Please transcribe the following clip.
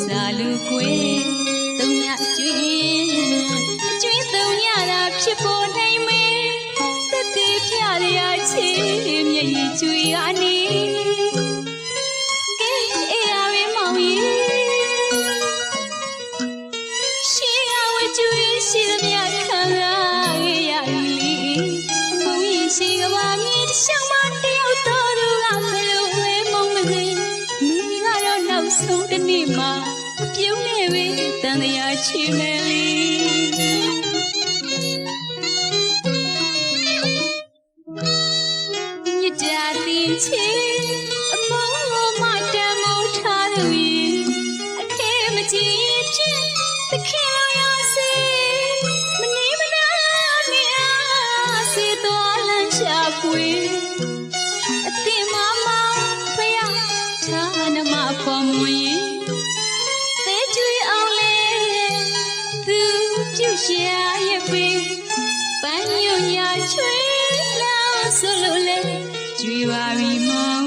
စာလူကွယ်တုံညကျွေးတုံညတာဖြစ်ပေါ်နိုင်မယ်သက်သေးပြရချေမျက်ရည်ကျွေးကနေကဲအေးရပဲမောင်ကြီးရှေးရဝကျွေးရှိသမျှခံရခဲ့ရပြီဘုံကြီးရှိကဘာမြည်တစ်ချောင်းမတယောက်တော်သူကဘယ်လိုဝဲမုံမစိမိမိကတော့နောက်ဆုံးတစ်နေ့မှာပြုံးနေပဲတန်တရားချီမယ်လီမြစ်တာတင်ချီအမောမတမ်းမထားလို့အခဲမကြည့်ဖြစ်သခင်လိုရစေမနေမနာနေအားစေသွားလမ်းရှာဖွေအတင်မမဖယားသာနမခေါ်မွေပြုရှာရဲ့ပင်ပန်းညွညာချွေးလာဆိုလို့လေကြွေပါပြီမော